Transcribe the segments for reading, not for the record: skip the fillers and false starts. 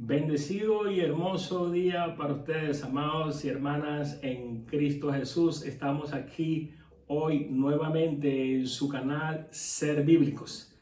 Bendecido y hermoso día para ustedes, amados y hermanas en Cristo Jesús. Estamos aquí hoy nuevamente en su canal Ser Bíblicos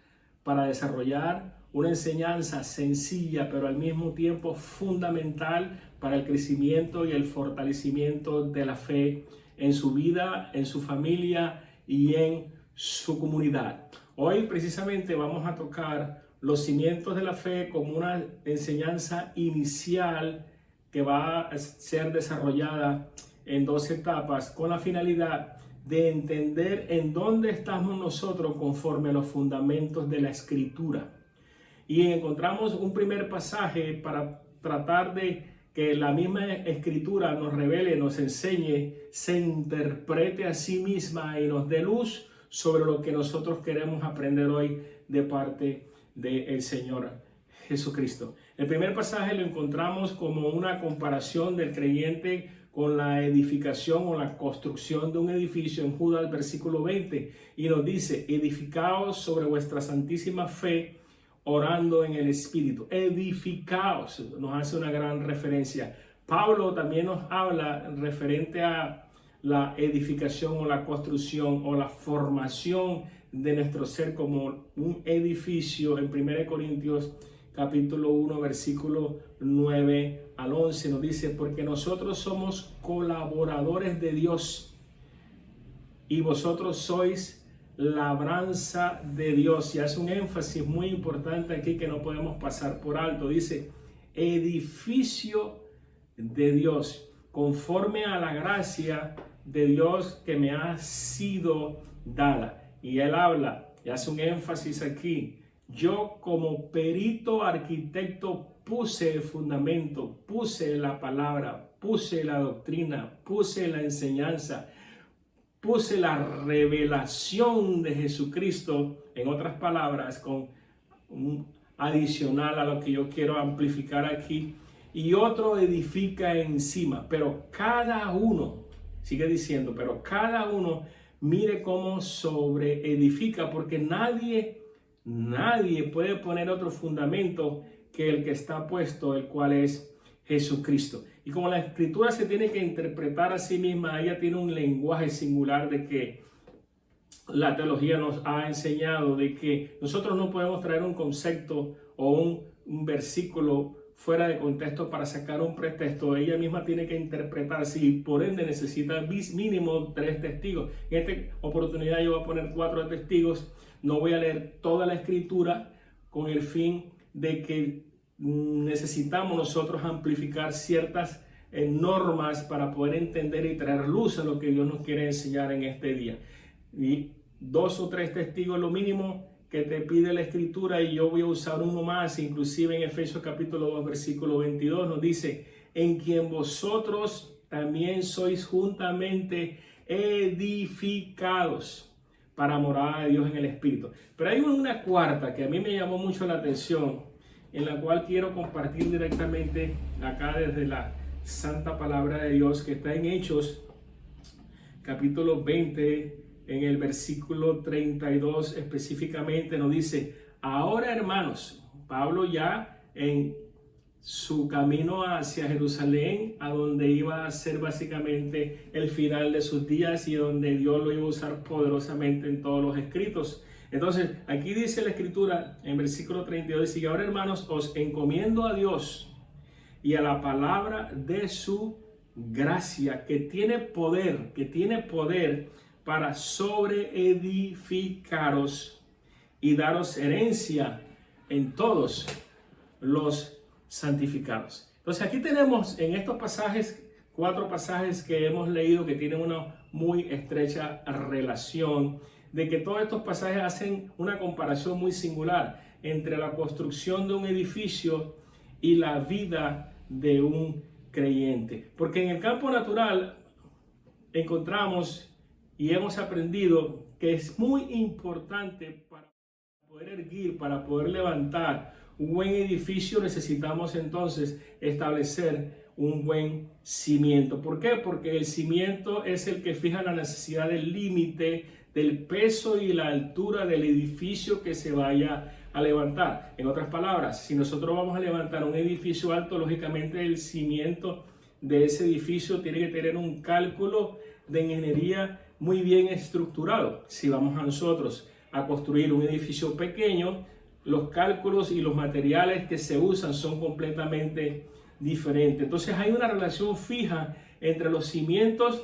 para desarrollar una enseñanza sencilla, pero al mismo tiempo fundamental para el crecimiento y el fortalecimiento de la fe en su vida, en su familia y en su comunidad. Hoy precisamente vamos a tocar los cimientos de la fe como una enseñanza inicial que va a ser desarrollada en dos etapas con la finalidad de entender en dónde estamos nosotros conforme a los fundamentos de la Escritura. Y encontramos un primer pasaje para tratar de que la misma Escritura nos revele, nos enseñe, se interprete a sí misma y nos dé luz sobre lo que nosotros queremos aprender hoy de parte del Señor Jesucristo. El primer pasaje lo encontramos como una comparación del creyente con la edificación o la construcción de un edificio en Judas versículo 20, y nos dice: edificaos sobre vuestra santísima fe, orando en el Espíritu. Edificaos, nos hace una gran referencia. Pablo también nos habla referente a la edificación o la construcción o la formación de nuestro ser como un edificio. En 1 Corintios capítulo 1 versículo 9 al 11 nos dice: porque nosotros somos colaboradores de Dios y vosotros sois labranza de Dios. Y hace un énfasis muy importante aquí que no podemos pasar por alto. Dice: edificio de Dios, conforme a la gracia de Dios que me ha sido dada. Y él habla y hace un énfasis aquí: yo como perito arquitecto puse el fundamento, puse la palabra, puse la doctrina, puse la enseñanza, puse la revelación de Jesucristo, en otras palabras, con un adicional a lo que yo quiero amplificar aquí, y otro edifica encima. Pero cada uno, sigue diciendo, pero cada uno mire cómo sobre edifica, porque nadie puede poner otro fundamento que el que está puesto, el cual es Jesucristo. Y como la Escritura se tiene que interpretar a sí misma, ella tiene un lenguaje singular de que la teología nos ha enseñado, de que nosotros no podemos traer un concepto o un versículo fuera de contexto para sacar un pretexto. Ella misma tiene que interpretarse y por ende necesita mínimo 3 testigos. En esta oportunidad yo voy a poner 4 testigos. No voy a leer toda la Escritura con el fin de que necesitamos nosotros amplificar ciertas normas para poder entender y traer luz a lo que Dios nos quiere enseñar en este día. Y 2 o 3 testigos lo mínimo que te pide la Escritura, y yo voy a usar uno más. Inclusive en Efesios capítulo 2 versículo 22 nos dice: en quien vosotros también sois juntamente edificados para morada de Dios en el Espíritu. Pero hay una cuarta que a mí me llamó mucho la atención, en la cual quiero compartir directamente acá desde la santa palabra de Dios, que está en Hechos capítulo 20, en el versículo 32 específicamente nos dice: ahora, hermanos, Pablo ya en su camino hacia Jerusalén, a donde iba a ser básicamente el final de sus días y donde Dios lo iba a usar poderosamente en todos los escritos. Entonces, aquí dice la Escritura en versículo 32, dice: ahora, hermanos, os encomiendo a Dios y a la palabra de su gracia, que tiene poder para sobreedificaros y daros herencia en todos los santificados. Entonces aquí tenemos en estos pasajes 4 pasajes que hemos leído que tienen una muy estrecha relación, de que todos estos pasajes hacen una comparación muy singular entre la construcción de un edificio y la vida de un creyente. Porque en el campo natural encontramos y hemos aprendido que es muy importante para poder erguir, para poder levantar un buen edificio, necesitamos entonces establecer un buen cimiento. ¿Por qué? Porque el cimiento es el que fija la necesidad del límite, del peso y la altura del edificio que se vaya a levantar. En otras palabras, si nosotros vamos a levantar un edificio alto, lógicamente el cimiento de ese edificio tiene que tener un cálculo de ingeniería muy bien estructurado. Si vamos a nosotros a construir un edificio pequeño, los cálculos y los materiales que se usan son completamente diferentes. Entonces hay una relación fija entre los cimientos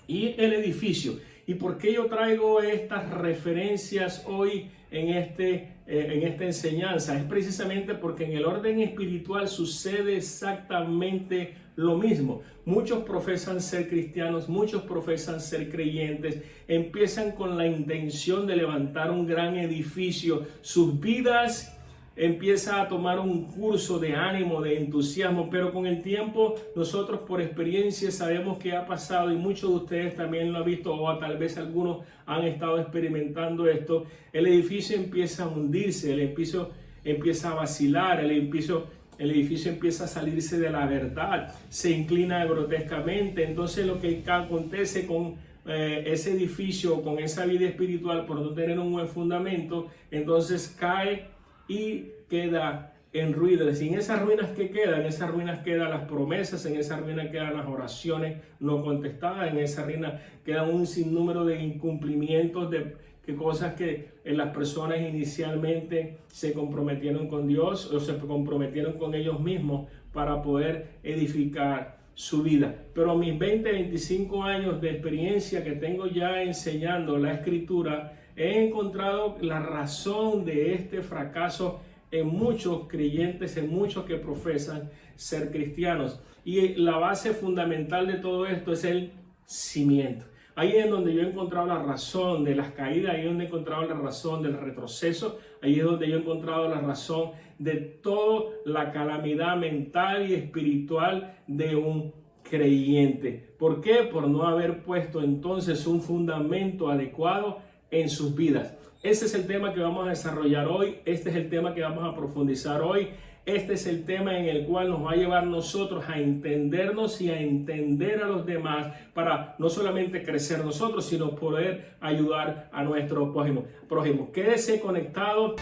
y el edificio. ¿Y por qué yo traigo estas referencias hoy en esta enseñanza? Es precisamente porque en el orden espiritual sucede exactamente lo mismo. Muchos profesan ser cristianos, muchos profesan ser creyentes, empiezan con la intención de levantar un gran edificio. Sus vidas empieza a tomar un curso de ánimo, de entusiasmo, pero con el tiempo nosotros por experiencia sabemos que ha pasado, y muchos de ustedes también lo han visto, o tal vez algunos han estado experimentando esto. El edificio empieza a hundirse, el edificio empieza a vacilar, el edificio empieza a salirse de la verdad, se inclina grotescamente. Entonces lo que acontece con ese edificio, con esa vida espiritual, por no tener un buen fundamento, entonces cae y queda en ruinas. Y en esas ruinas quedan las promesas, en esas ruinas quedan las oraciones no contestadas, en esas ruinas quedan un sinnúmero de incumplimientos de cosas que las personas inicialmente se comprometieron con Dios o se comprometieron con ellos mismos para poder edificar su vida. Pero a mis 25 años de experiencia que tengo ya enseñando la Escritura, he encontrado la razón de este fracaso en muchos creyentes, en muchos que profesan ser cristianos. Y la base fundamental de todo esto es el cimiento. Ahí es donde yo he encontrado la razón de las caídas, ahí es donde he encontrado la razón del retroceso, ahí es donde yo he encontrado la razón de toda la calamidad mental y espiritual de un creyente. ¿Por qué? Por no haber puesto entonces un fundamento adecuado en sus vidas. Ese es el tema que vamos a desarrollar hoy, este es el tema que vamos a profundizar hoy. Este es el tema en el cual nos va a llevar nosotros a entendernos y a entender a los demás para no solamente crecer nosotros, sino poder ayudar a nuestro prójimo. Quédese conectado.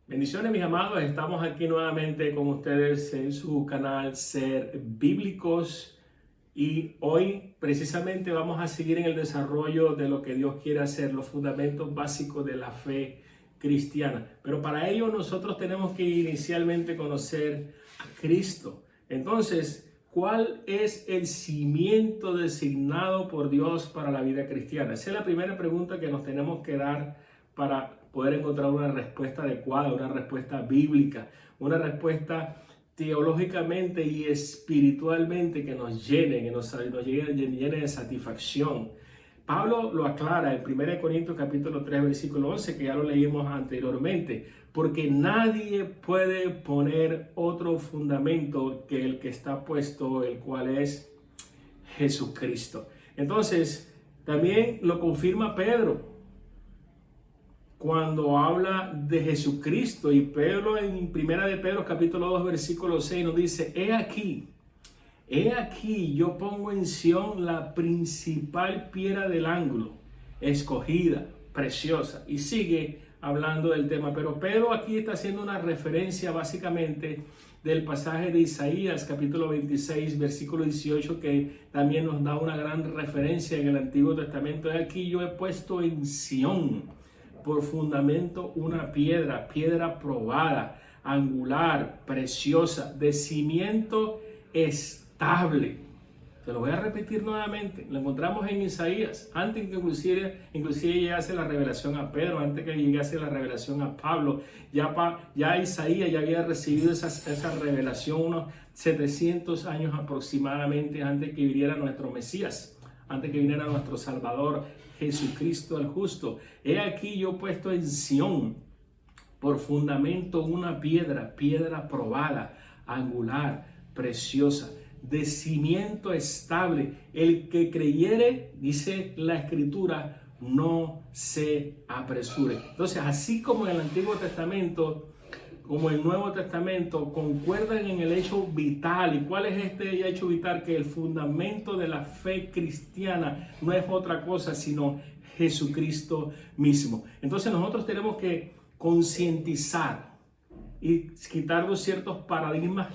Bendiciones, mis amados, estamos aquí nuevamente con ustedes en su canal Ser Bíblicos y hoy precisamente vamos a seguir en el desarrollo de lo que Dios quiere hacer, los fundamentos básicos de la fe cristiana. Pero para ello nosotros tenemos que inicialmente conocer a Cristo. Entonces, ¿cuál es el cimiento designado por Dios para la vida cristiana? Esa es la primera pregunta que nos tenemos que dar para poder encontrar una respuesta adecuada, una respuesta bíblica, una respuesta teológicamente y espiritualmente que nos llene, que nos llene de satisfacción. Pablo lo aclara en 1 Corintios capítulo 3, versículo 11, que ya lo leímos anteriormente, porque nadie puede poner otro fundamento que el que está puesto, el cual es Jesucristo. Entonces, también lo confirma Pedro cuando habla de Jesucristo, y Pedro en 1 de Pedro capítulo 2 versículo 6 nos dice: he aquí yo pongo en Sión la principal piedra del ángulo, escogida, preciosa, y sigue hablando del tema. Pero Pedro aquí está haciendo una referencia básicamente del pasaje de Isaías capítulo 26 versículo 18, que también nos da una gran referencia en el Antiguo Testamento. He aquí yo he puesto en Sión por fundamento una piedra probada, angular, preciosa, de cimiento estable. Se lo voy a repetir nuevamente. Lo encontramos en Isaías, antes que inclusive llegase la revelación a Pedro, antes que llegase la revelación a Pablo. Ya Isaías ya había recibido esa revelación unos 700 años aproximadamente antes que viniera nuestro Mesías, antes que viniera nuestro Salvador, Jesucristo el justo. He aquí yo he puesto en Sión por fundamento una piedra probada, angular, preciosa, de cimiento estable. El que creyere, dice la Escritura, no se apresure. Entonces, así como en el Antiguo Testamento, como el Nuevo Testamento, concuerdan en el hecho vital. ¿Y cuál es este hecho vital? Que el fundamento de la fe cristiana no es otra cosa sino Jesucristo mismo. Entonces nosotros tenemos que concientizar y quitarnos ciertos paradigmas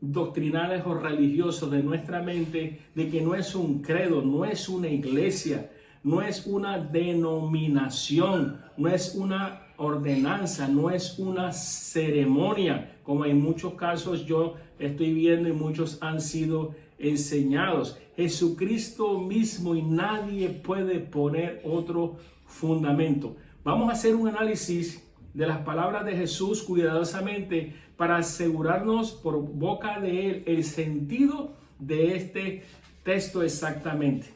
doctrinales o religiosos de nuestra mente, de que no es un credo, no es una iglesia, no es una denominación, no es una ordenanza, no es una ceremonia, como en muchos casos yo estoy viendo y muchos han sido enseñados. Jesucristo mismo, y nadie puede poner otro fundamento. Vamos a hacer un análisis de las palabras de Jesús cuidadosamente para asegurarnos por boca de él el sentido de este texto exactamente.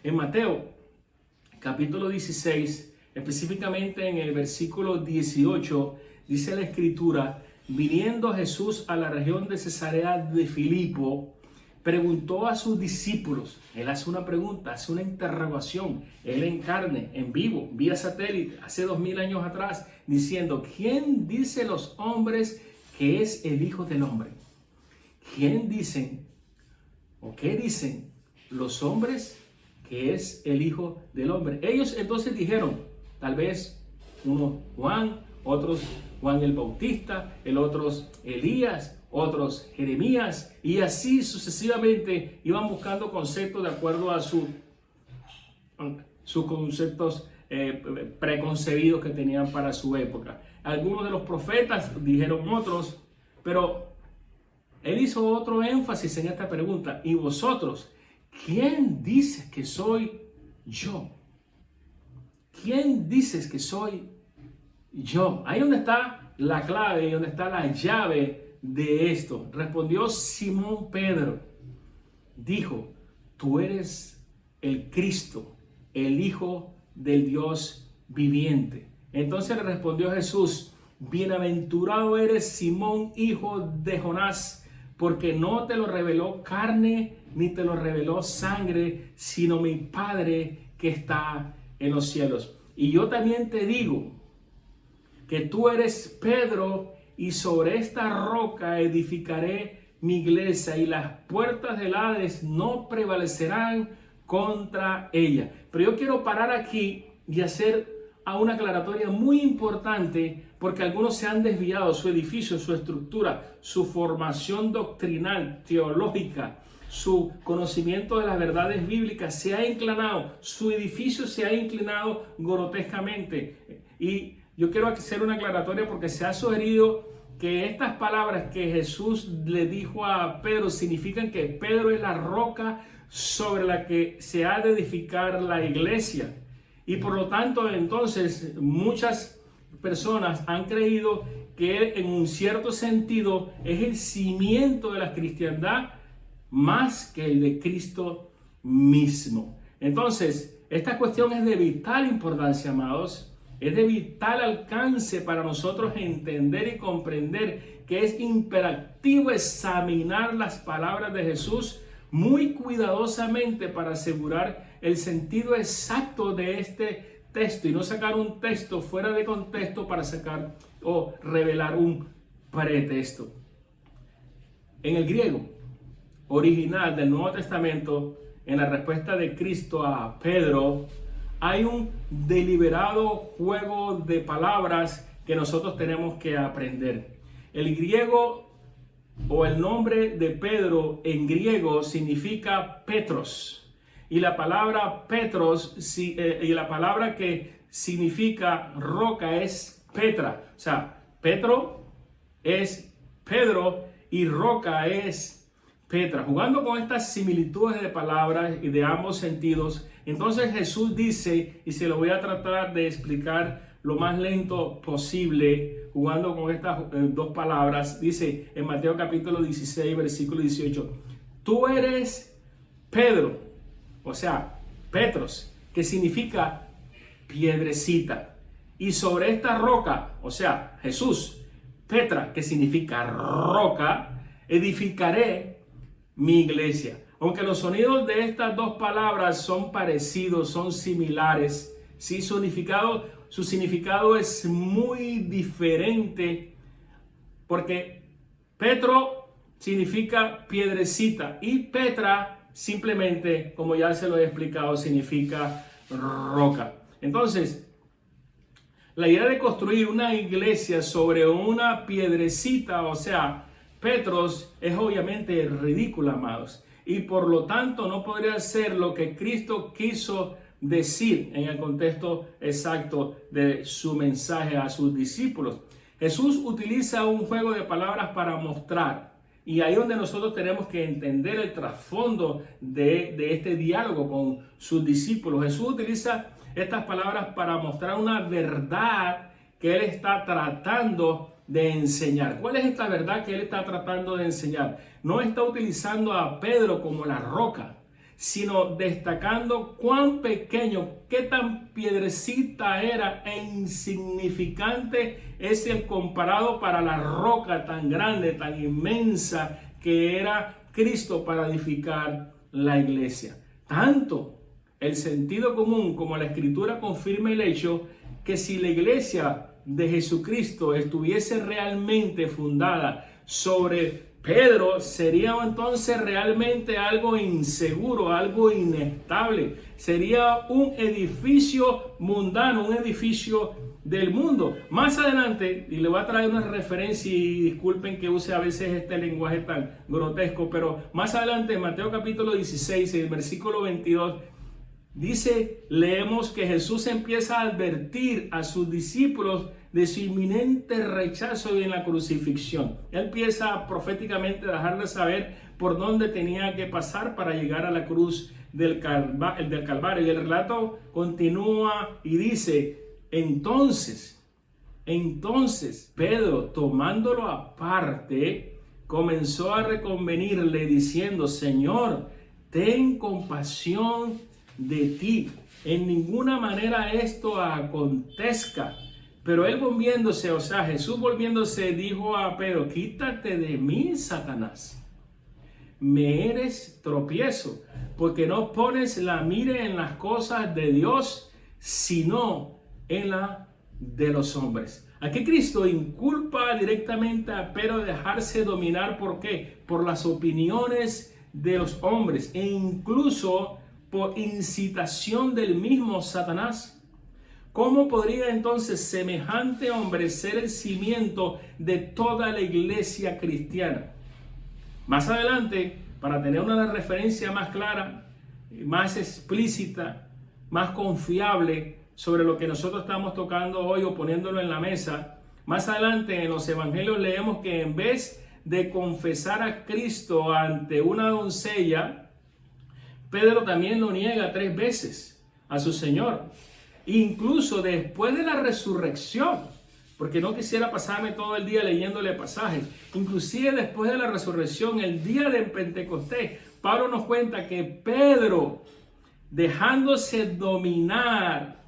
En Mateo capítulo 16, específicamente en el versículo 18, dice la escritura: viniendo Jesús a la región de Cesarea de Filipo, preguntó a sus discípulos. Él hace una pregunta, hace una interrogación, él en carne, en vivo, vía satélite, hace 2000 años atrás, diciendo: ¿quién dice los hombres que es el Hijo del Hombre? ¿Quién dicen o qué dicen los hombres que es el Hijo del Hombre? Ellos entonces dijeron, tal vez uno Juan, otros Juan el Bautista, el otros Elías, otros Jeremías, y así sucesivamente iban buscando conceptos de acuerdo a sus conceptos preconcebidos que tenían para su época. Algunos de los profetas dijeron otros, pero él hizo otro énfasis en esta pregunta: ¿y vosotros, quién dices que soy yo? ¿Quién dices que soy yo? Ahí donde está la clave y donde está la llave de esto. Respondió Simón Pedro, dijo: tú eres el Cristo, el Hijo del Dios viviente. Entonces le respondió Jesús: bienaventurado eres, Simón, hijo de Jonás, porque no te lo reveló carne ni te lo reveló sangre, sino mi Padre que está en los cielos. Y yo también te digo que tú eres Pedro, y sobre esta roca edificaré mi iglesia, y las puertas del Hades no prevalecerán contra ella. Pero yo quiero parar aquí y hacer una aclaratoria muy importante, porque algunos se han desviado. Su edificio, su estructura, su formación doctrinal, teológica, su conocimiento de las verdades bíblicas se ha inclinado, su edificio se ha inclinado grotescamente. Y yo quiero hacer una aclaratoria porque se ha sugerido que estas palabras que Jesús le dijo a Pedro significan que Pedro es la roca sobre la que se ha de edificar la iglesia. Y por lo tanto, entonces, muchas personas han creído que él, en un cierto sentido, es el cimiento de la cristiandad más que el de Cristo mismo. Entonces, esta cuestión es de vital importancia, amados. Es de vital alcance para nosotros entender y comprender que es imperativo examinar las palabras de Jesús muy cuidadosamente para asegurar el sentido exacto de este texto y no sacar un texto fuera de contexto para sacar o revelar un pretexto. En el griego original del Nuevo Testamento, en la respuesta de Cristo a Pedro, hay un deliberado juego de palabras que nosotros tenemos que aprender. El griego o el nombre de Pedro en griego significa Petros. Y la palabra Petros y la palabra que significa roca es Petra. O sea, Petro es Pedro y roca es Petra. Jugando con estas similitudes de palabras y de ambos sentidos, entonces Jesús dice, y se lo voy a tratar de explicar lo más lento posible, jugando con estas dos palabras, dice en Mateo capítulo 16, versículo 18, tú eres Pedro, o sea, Petros, que significa piedrecita, y sobre esta roca, o sea, Jesús, Petra, que significa roca, edificaré mi iglesia. Aunque los sonidos de estas dos palabras son parecidos, son similares, Sí, su significado es muy diferente porque Petro significa piedrecita y Petra simplemente, como ya se lo he explicado, significa roca. Entonces, la idea de construir una iglesia sobre una piedrecita, o sea, Petros, es obviamente ridícula, amados. Y por lo tanto no podría ser lo que Cristo quiso decir en el contexto exacto de su mensaje a sus discípulos. Jesús utiliza un juego de palabras para mostrar. Y ahí es donde nosotros tenemos que entender el trasfondo de este diálogo con sus discípulos. Jesús utiliza estas palabras para mostrar una verdad que Él está tratando de enseñar. ¿Cuál es esta verdad que Él está tratando de enseñar? No está utilizando a Pedro como la roca, sino destacando cuán pequeño, qué tan piedrecita era e insignificante es el comparado para la roca tan grande, tan inmensa que era Cristo para edificar la iglesia. Tanto el sentido común como la escritura confirma el hecho que si la iglesia de Jesucristo estuviese realmente fundada sobre Pedro, sería entonces realmente algo inseguro, algo inestable. Sería un edificio mundano, un edificio del mundo. Más adelante, y le voy a traer una referencia y disculpen que use a veces este lenguaje tan grotesco, pero más adelante en Mateo capítulo 16, en el versículo 22, leemos que Jesús empieza a advertir a sus discípulos de su inminente rechazo en la crucifixión. Él empieza proféticamente a dejarles saber por dónde tenía que pasar para llegar a la cruz del Calvario. Y el relato continúa y dice, entonces Pedro, tomándolo aparte, comenzó a reconvenirle diciendo, Señor, ten compasión de ti. En ninguna manera esto acontezca. Pero él volviéndose, o sea, Jesús volviéndose, dijo a Pedro, quítate de mí, Satanás. Me eres tropiezo, porque no pones la mira en las cosas de Dios, sino en la de los hombres. Aquí Cristo inculpa directamente a Pedro de dejarse dominar, ¿por qué? Por las opiniones de los hombres e incluso por incitación del mismo Satanás. ¿Cómo podría entonces semejante hombre ser el cimiento de toda la iglesia cristiana? Más adelante, para tener una referencia más clara, más explícita, más confiable sobre lo que nosotros estamos tocando hoy o poniéndolo en la mesa, más adelante en los evangelios leemos que en vez de confesar a Cristo ante una doncella, Pedro también lo niega 3 veces a su Señor. Incluso después de la resurrección, porque no quisiera pasarme todo el día leyéndole pasajes, inclusive después de la resurrección, el día de Pentecostés, Pablo nos cuenta que Pedro, dejándose dominar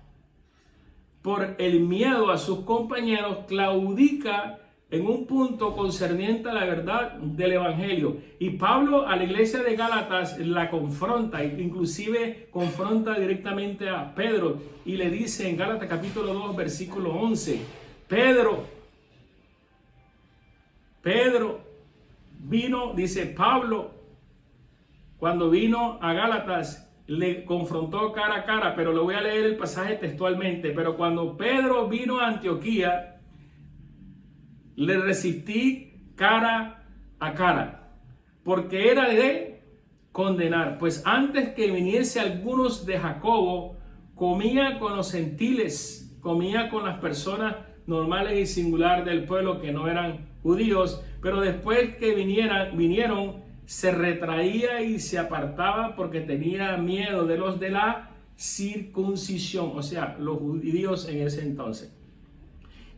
por el miedo a sus compañeros, claudica en un punto concerniente a la verdad del evangelio. Y Pablo a la iglesia de Gálatas la confronta, inclusive confronta directamente a Pedro y le dice en Gálatas capítulo 2 versículo 11, Pedro vino, dice Pablo, cuando vino a Gálatas le confrontó cara a cara, pero lo voy a leer el pasaje textualmente, pero cuando Pedro vino a Antioquía, le resistí cara a cara, porque era de condenar. Pues antes que viniese algunos de Jacobo, comía con los gentiles, comía con las personas normales y singular del pueblo que no eran judíos, pero después que vinieron, se retraía y se apartaba porque tenía miedo de los de la circuncisión, o sea, los judíos en ese entonces.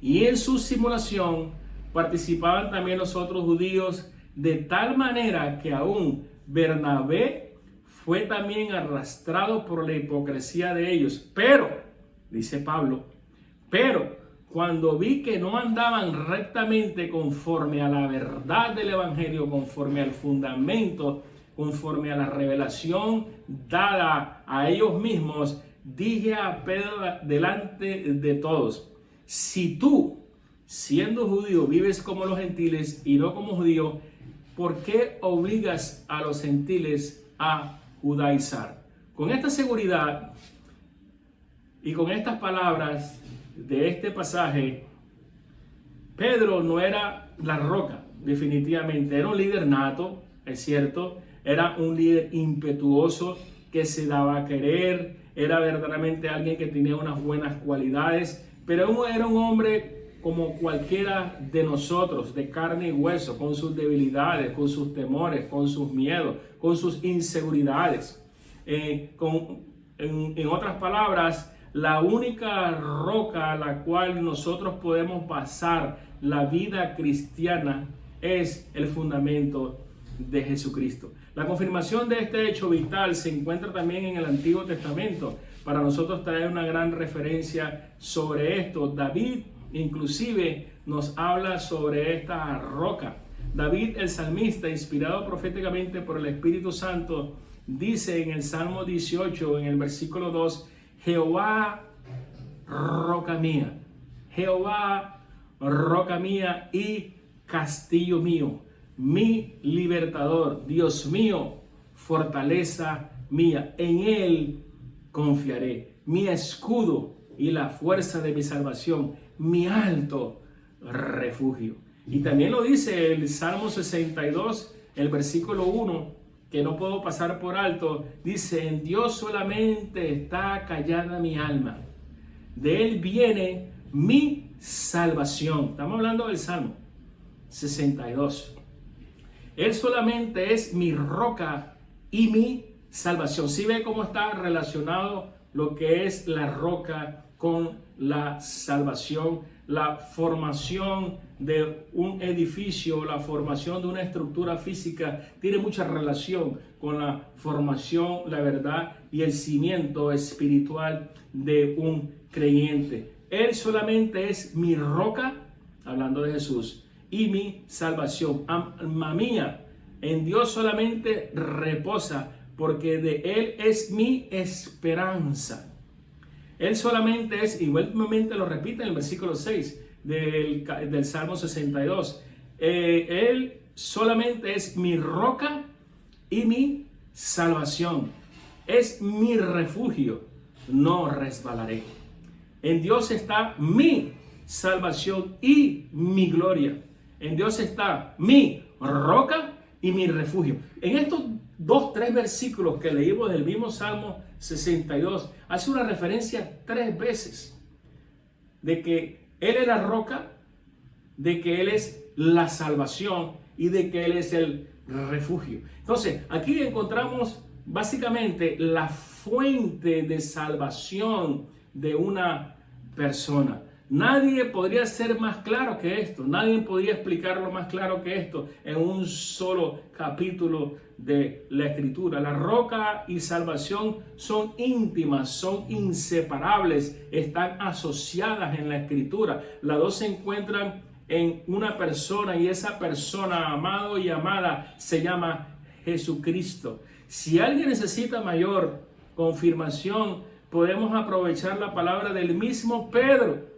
Y en su simulación participaban también los otros judíos, de tal manera que aún Bernabé fue también arrastrado por la hipocresía de ellos. Pero, dice Pablo, pero cuando vi que no andaban rectamente conforme a la verdad del evangelio, conforme al fundamento, conforme a la revelación dada a ellos mismos, dije a Pedro delante de todos: si tú, siendo judío, vives como los gentiles y no como judío, ¿por qué obligas a los gentiles a judaizar? Con esta seguridad y con estas palabras de este pasaje, Pedro no era la roca, definitivamente. Era un líder nato, es cierto. Era un líder impetuoso que se daba a querer. Era verdaderamente alguien que tenía unas buenas cualidades, pero era un hombre como cualquiera de nosotros, de carne y hueso, con sus debilidades, con sus temores, con sus miedos, con sus inseguridades. En otras palabras, la única roca a la cual nosotros podemos basar la vida cristiana es el fundamento de Jesucristo. La confirmación de este hecho vital se encuentra también en el Antiguo Testamento. Para nosotros trae una gran referencia sobre esto. David inclusive nos habla sobre esta roca. David, el salmista, inspirado proféticamente por el Espíritu Santo, dice en el Salmo 18, en el versículo 2, Jehová, roca mía, Jehová, roca mía y castillo mío, mi libertador, Dios mío, fortaleza mía, en él confiaré, mi escudo y la fuerza de mi salvación, mi alto refugio. Y también lo dice el Salmo 62, el versículo 1, que no puedo pasar por alto. Dice: en Dios solamente está callada mi alma, de él viene mi salvación. Estamos hablando del Salmo 62. Él solamente es mi roca y mi salvación. ¿Sí ve cómo está relacionado lo que es la roca con la salvación? La formación de un edificio, la formación de una estructura física tiene mucha relación con la formación, la verdad y el cimiento espiritual de un creyente. Él solamente es mi roca, hablando de Jesús, y mi salvación. Alma mía, en Dios solamente reposa, porque de Él es mi esperanza. Él solamente es, igualmente lo repite en el versículo 6 del Salmo 62. Él solamente es mi roca y mi salvación. Es mi refugio, no resbalaré. En Dios está mi salvación y mi gloria. En Dios está mi roca y mi refugio. En estos 3 versículos que leímos del mismo Salmo 62, hace una referencia 3 veces de que Él es la roca, de que Él es la salvación y de que Él es el refugio. Entonces, aquí encontramos básicamente la fuente de salvación de una persona. Nadie podría ser más claro que esto, nadie podría explicarlo más claro que esto en un solo capítulo de la Escritura. La roca y salvación son íntimas, son inseparables, están asociadas en la Escritura. Las dos se encuentran en una persona y esa persona, amado y amada, se llama Jesucristo. Si alguien necesita mayor confirmación, podemos aprovechar la palabra del mismo Pedro,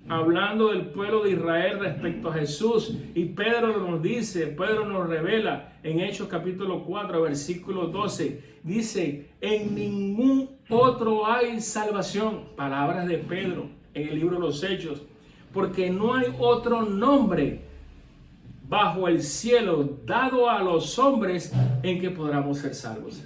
hablando del pueblo de Israel respecto a Jesús. Y Pedro nos revela en Hechos capítulo 4, versículo 12. Dice: en ningún otro hay salvación. Palabras de Pedro en el libro de los Hechos. Porque no hay otro nombre bajo el cielo dado a los hombres en que podamos ser salvos.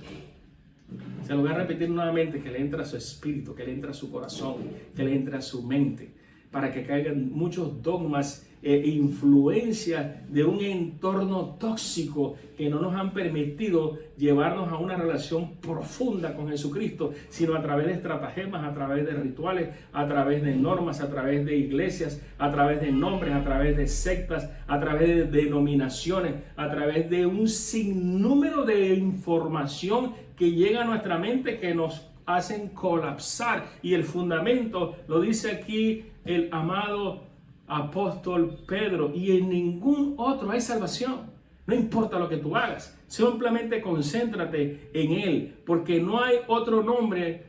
Se lo voy a repetir nuevamente, que le entre a su espíritu, que le entre a su corazón, que le entre a su mente, para que caigan muchos dogmas e influencias de un entorno tóxico que no nos han permitido llevarnos a una relación profunda con Jesucristo, sino a través de estratagemas, a través de rituales, a través de normas, a través de iglesias, a través de nombres, a través de sectas, a través de denominaciones, a través de un sinnúmero de información que llega a nuestra mente, que nos hacen colapsar. Y el fundamento lo dice aquí el amado apóstol Pedro: y en ningún otro hay salvación. No importa lo que tú hagas, simplemente concéntrate en Él, porque no hay otro nombre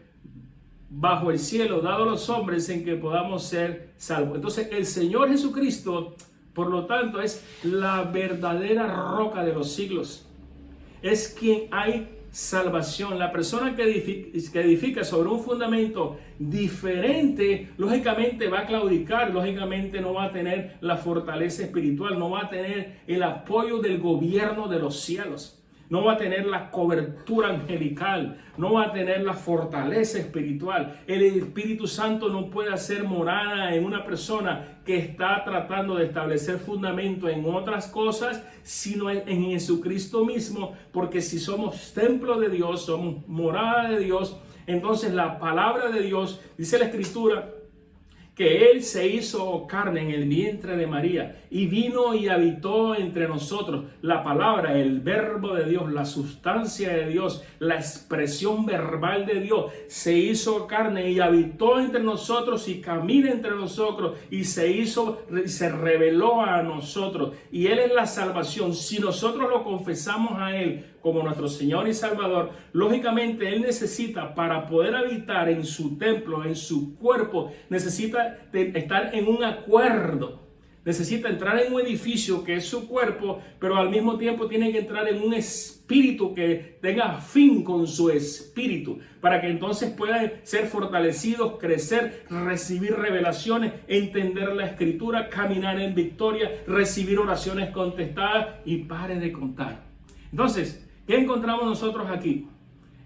bajo el cielo dado a los hombres en que podamos ser salvos. Entonces el Señor Jesucristo, por lo tanto, es la verdadera roca de los siglos. Es quien hay salvación. La persona que edifica sobre un fundamento diferente, lógicamente va a claudicar, lógicamente no va a tener la fortaleza espiritual, no va a tener el apoyo del gobierno de los cielos. No va a tener la cobertura angelical, no va a tener la fortaleza espiritual. El Espíritu Santo no puede hacer morada en una persona que está tratando de establecer fundamento en otras cosas, sino en Jesucristo mismo, porque si somos templo de Dios, somos morada de Dios, entonces la palabra de Dios, dice la Escritura, que Él se hizo carne en el vientre de María y vino y habitó entre nosotros. La palabra, el verbo de Dios, la sustancia de Dios, la expresión verbal de Dios, se hizo carne y habitó entre nosotros y camina entre nosotros y se reveló a nosotros. Y Él es la salvación. Si nosotros lo confesamos a Él como nuestro Señor y Salvador, lógicamente Él necesita, para poder habitar en su templo, en su cuerpo, necesita estar en un acuerdo. Necesita entrar en un edificio que es su cuerpo, pero al mismo tiempo tiene que entrar en un espíritu que tenga fin con su espíritu, para que entonces puedan ser fortalecidos, crecer, recibir revelaciones, entender la Escritura, caminar en victoria, recibir oraciones contestadas y pare de contar. Entonces, ¿qué encontramos nosotros aquí?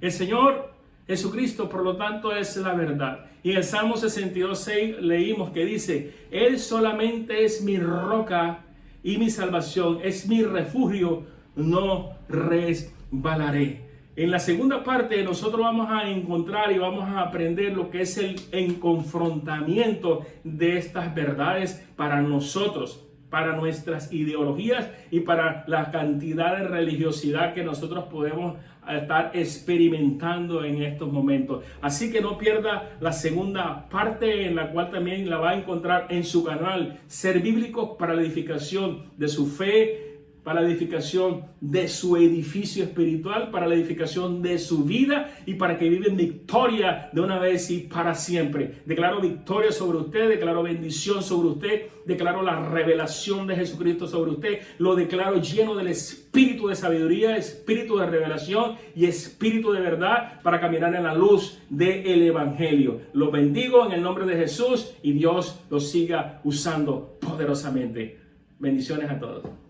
El Señor Jesucristo, por lo tanto, es la verdad. Y en el Salmo 62:6 leímos que dice: Él solamente es mi roca y mi salvación, es mi refugio, no resbalaré. En la segunda parte nosotros vamos a encontrar y vamos a aprender lo que es el confrontamiento de estas verdades para nosotros, para nuestras ideologías y para la cantidad de religiosidad que nosotros podemos estar experimentando en estos momentos. Así que no pierda la segunda parte, en la cual también la va a encontrar en su canal Ser Bíblicos, para la edificación de su fe, para la edificación de su edificio espiritual, para la edificación de su vida y para que viva en victoria de una vez y para siempre. Declaro victoria sobre usted, declaro bendición sobre usted, declaro la revelación de Jesucristo sobre usted, lo declaro lleno del espíritu de sabiduría, espíritu de revelación y espíritu de verdad para caminar en la luz del Evangelio. Lo bendigo en el nombre de Jesús y Dios lo siga usando poderosamente. Bendiciones a todos.